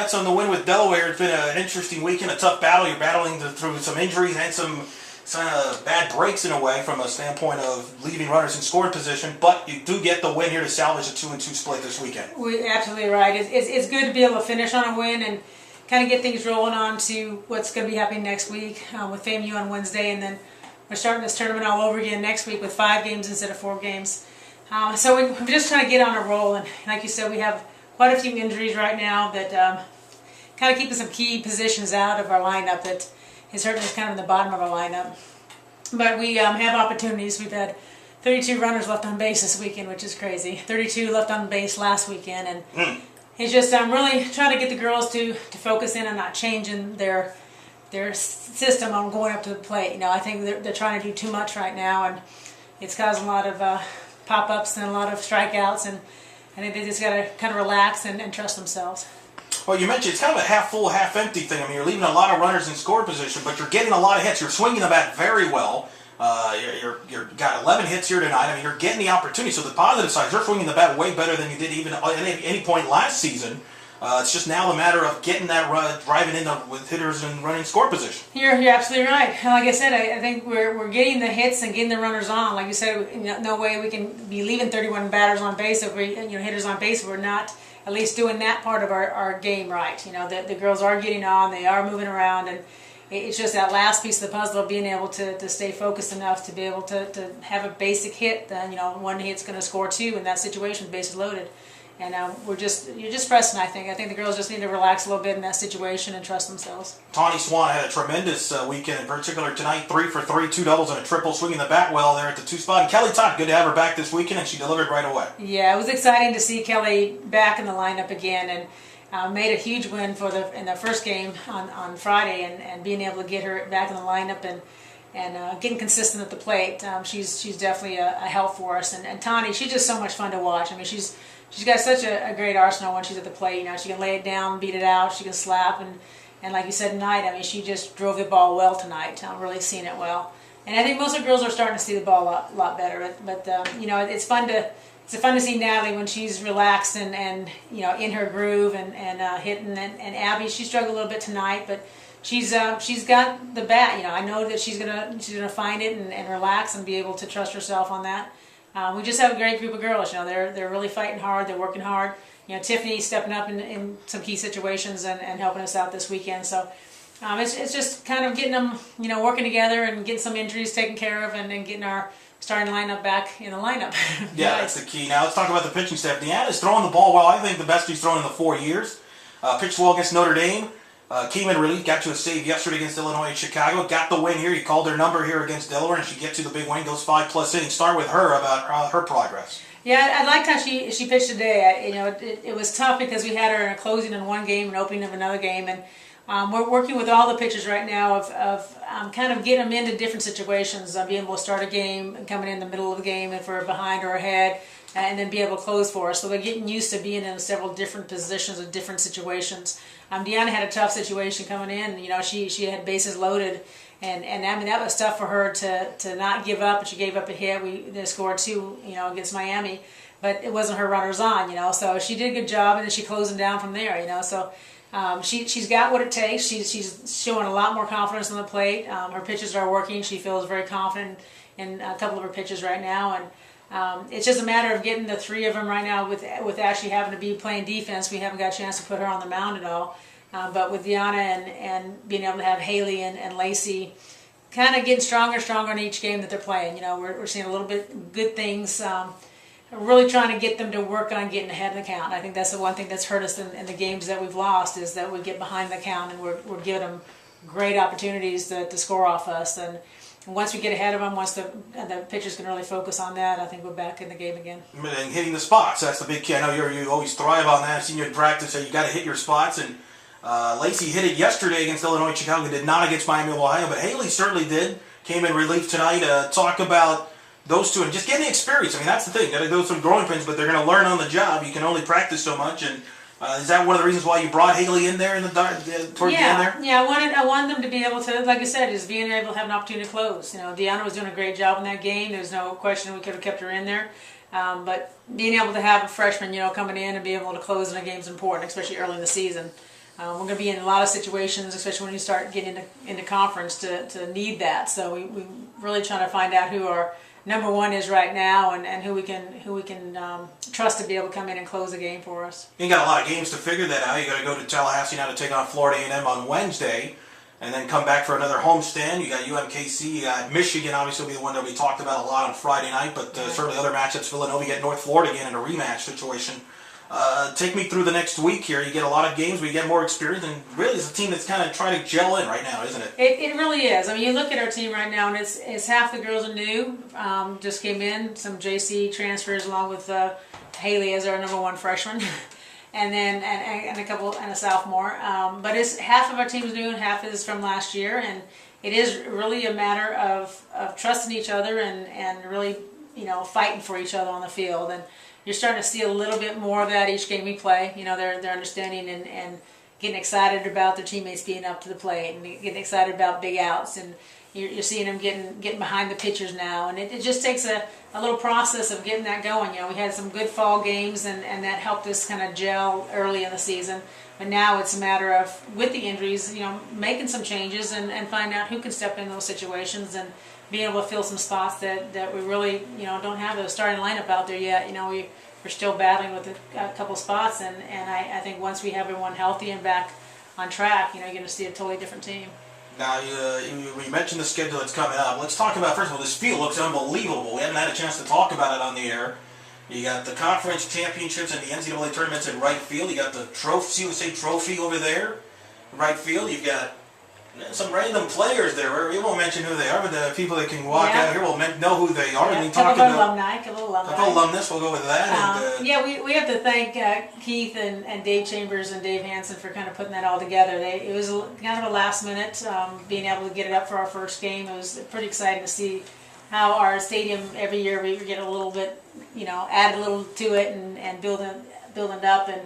congrats on the win with Delaware. It's been an interesting weekend, a tough battle. You're battling through some injuries and some bad breaks in a way from a standpoint of leaving runners in scoring position, but you do get the win here to salvage a 2-2 split this weekend. We're absolutely right. It's good to be able to finish on a win and kind of get things rolling on to what's going to be happening next week with FAMU on Wednesday, and then we're starting this tournament all over again next week with 5 games instead of 4 games. So we're just trying to get on a roll, and like you said, we have quite a few injuries right now that kind of keeping some key positions out of our lineup that is hurting us kind of in the bottom of our lineup. But we have opportunities. We've had 32 runners left on base this weekend, which is crazy. 32 left on base last weekend, and it's just I'm really trying to get the girls to focus in on not changing their system on going up to the plate. You know, I think they're trying to do too much right now, and it's causing a lot of pop-ups and a lot of strikeouts, and I think they just got to kind of relax and trust themselves. Well, you mentioned it's kind of a half-full, half-empty thing. I mean, you're leaving a lot of runners in score position, but you're getting a lot of hits. You're swinging the bat very well. You're got 11 hits here tonight. I mean, you're getting the opportunity. So the positive side, you're swinging the bat way better than you did even at any point last season. It's just now a matter of getting that driving in with hitters and running score position. You're absolutely right. Like I said, I think we're getting the hits and getting the runners on. Like you said, no way we can be leaving 31 batters on base if we hitters on base if we're not at least doing that part of our game right. You know, the girls are getting on, they are moving around, and it's just that last piece of the puzzle of being able to stay focused enough to be able to have a basic hit. Then one hit's going to score 2 in that situation, bases loaded. And you're just pressing. I think the girls just need to relax a little bit in that situation and trust themselves. Tawny Swan had a tremendous weekend, in particular tonight, 3 for 3, 2 doubles and a triple, swinging the bat well there at the 2 spot. And Kelly Todd, good to have her back this weekend, and she delivered right away. Yeah, it was exciting to see Kelly back in the lineup again, and made a huge win in the first game on Friday, and being able to get her back in the lineup and getting consistent at the plate. She's definitely a help for us. And Tawny, she's just so much fun to watch. I mean, she's got such a great arsenal when she's at the plate. You know, she can lay it down, beat it out, she can slap, and like you said tonight, I mean, she just drove the ball well tonight. I'm really seeing it well. And I think most of the girls are starting to see the ball a lot better. But it's fun to see Natalie when she's relaxed and in her groove and hitting. And Abby, she struggled a little bit tonight, but she's got the bat. I know that she's gonna find it and relax and be able to trust herself on that. We just have a great group of girls. They're really fighting hard. They're working hard. Tiffany stepping up in some key situations and helping us out this weekend. So it's just kind of getting them, working together and getting some injuries taken care of, and then getting our starting lineup back in the lineup. Yeah, that's the key. Now let's talk about the pitching staff. Deanna's throwing the ball well. I think the best she's thrown in the 4 years. Pitched well against Notre Dame. Came in relief, got to a save yesterday against Illinois and Chicago. Got the win here. You called her number here against Delaware, and she gets to the big win. Goes 5+ innings. Start with her about her progress. Yeah, I liked how she pitched today. It was tough because we had her in a closing in one game and opening of another game, and we're working with all the pitchers right now of kind of getting them into different situations, being able to start a game and coming in the middle of the game if we're behind or ahead, and then be able to close for us. So they're getting used to being in several different positions or different situations. Deanna had a tough situation coming in. She had bases loaded, and I mean that was tough for her to not give up. And she gave up a hit. They scored 2, against Miami, but it wasn't her runners on. So she did a good job, and then she closed them down from there. So she's got what it takes. She's showing a lot more confidence on the plate. Her pitches are working. She feels very confident in a couple of her pitches right now, and it's just a matter of getting the 3 of them right now with actually having to be playing defense. We haven't got a chance to put her on the mound at all. But with Deanna and being able to have Haley and Lacey kind of getting stronger in each game that they're playing. We're seeing a little bit good things. Really trying to get them to work on getting ahead in the count. I think that's the one thing that's hurt us in the games that we've lost, is that we get behind the count and we're giving them great opportunities to score off us. And once we get ahead of them, once the pitchers can really focus on that, I think we're back in the game again. And hitting the spots, that's the big key. I know you always thrive on that. I've seen you in practice, so you got to hit your spots. And Lacey hit it yesterday against Illinois, Chicago. Did not against Miami, Ohio, but Haley certainly did. Came in relief tonight. Talk about those two and just getting the experience. I mean, that's the thing. Got to go through growing pains, but they're going to learn on the job. You can only practice so much, and is that one of the reasons why you brought Haley in there towards the end there? Yeah, I wanted them to be able to, like I said, is being able to have an opportunity to close. Deanna was doing a great job in that game. There's no question we could have kept her in there. But being able to have a freshman, coming in and be able to close in a game is important, especially early in the season. We're going to be in a lot of situations, especially when you start getting into conference, to need that. So we really trying to find out who our number one is right now, and who we can trust to be able to come in and close the game for us. You got a lot of games to figure that out. You got to go to Tallahassee now to take on Florida A&M on Wednesday, and then come back for another homestand. You got UMKC, you got Michigan, obviously will be the one that we talked about a lot on Friday night, but certainly other matchups. Villanova, you get North Florida again in a rematch situation. Take me through the next week here. You get a lot of games, we get more experience, and really it's a team that's kind of trying to gel in right now, isn't it? It really is. I mean, you look at our team right now, and it's half the girls are new, just came in, some JC transfers along with Haley as our number one freshman, and then and a sophomore. But it's half of our team is new and half is from last year, and it is really a matter of trusting each other and really fighting for each other on the field. And you're starting to see a little bit more of that each game we play. They're understanding and getting excited about their teammates being up to the plate and getting excited about big outs. And you're seeing them getting behind the pitchers now. And it just takes a little process of getting that going. We had some good fall games, and that helped us kind of gel early in the season. But now it's a matter of, with the injuries, making some changes and finding out who can step in those situations and being able to fill some spots that we really, don't have a starting lineup out there yet. We're still battling with a couple spots, and I think once we have everyone healthy and back on track, you're going to see a totally different team. Now, you mentioned the schedule that's coming up. Let's talk about, first of all, this field looks unbelievable. We haven't had a chance to talk about it on the air. You got the conference championships and the NCAA tournaments in right field. You got the CUSA trophy over there, right field. You've got some random players there. We won't mention who they are, but the people that can walk out here will know who they are. Yeah, a couple alumnus, we'll go with that. We have to thank Keith and Dave Chambers and Dave Hansen for kind of putting that all together. It was kind of a last minute, being able to get it up for our first game. It was pretty exciting to see how our stadium every year we get a little bit, add a little to it and building up, and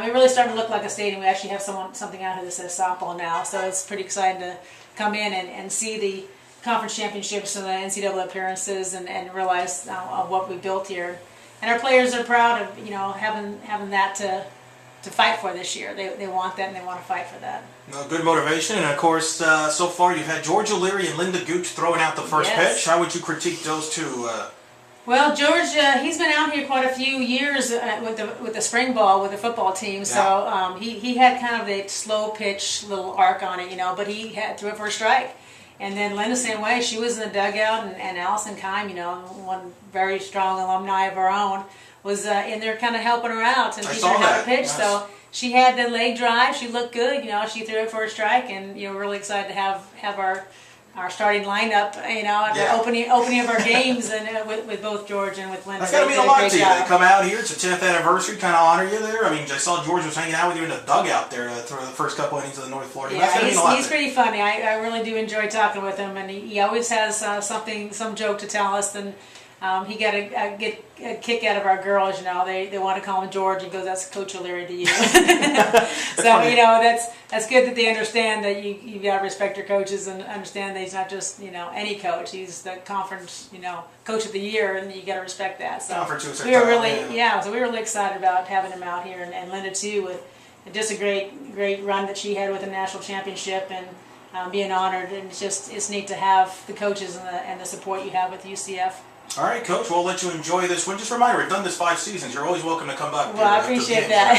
it really starting to look like a stadium. We actually have something out here that says softball now, so it's pretty exciting to come in and see the conference championships and the NCAA appearances and realize what we built here. And our players are proud of having that to fight for this year. They want that, and they want to fight for that. Good motivation, and of course, so far you've had George O'Leary and Linda Gooch throwing out the first pitch. How would you critique those two? Well, George, he's been out here quite a few years with the spring ball with the football team. So he had kind of a slow pitch little arc on it, but he threw it for a strike. And then Linda, same way. She was in the dugout, and Allison Kime, one very strong alumni of our own, was in there kind of helping her out and teaching her how to pitch. Yes. So she had the leg drive. She looked good. She threw it for a strike, and really excited to have our starting lineup. The opening of our games, and with both George and with Linda. That's got to mean a lot to you. They come out here. It's a 10th anniversary. Kind of honor you there. I mean, I saw George was hanging out with you in the dugout there through the first couple innings of the North Florida. Yeah, he's pretty funny. I really do enjoy talking with him, and he always has some joke to tell us. And he got a kick out of our girls. They want to call him George. He goes, "That's Coach O'Leary to you." So that's good that they understand that you got to respect your coaches and understand that he's not just any coach. He's the conference coach of the year, and you got to respect that. So we were really excited about having him out here, and Linda too, with just a great run that she had with the national championship and being honored. And it's neat to have the coaches and the support you have with UCF. All right, Coach, we'll let you enjoy this one. Just a reminder, we've done this 5 seasons. You're always welcome to come back. Well, I appreciate that.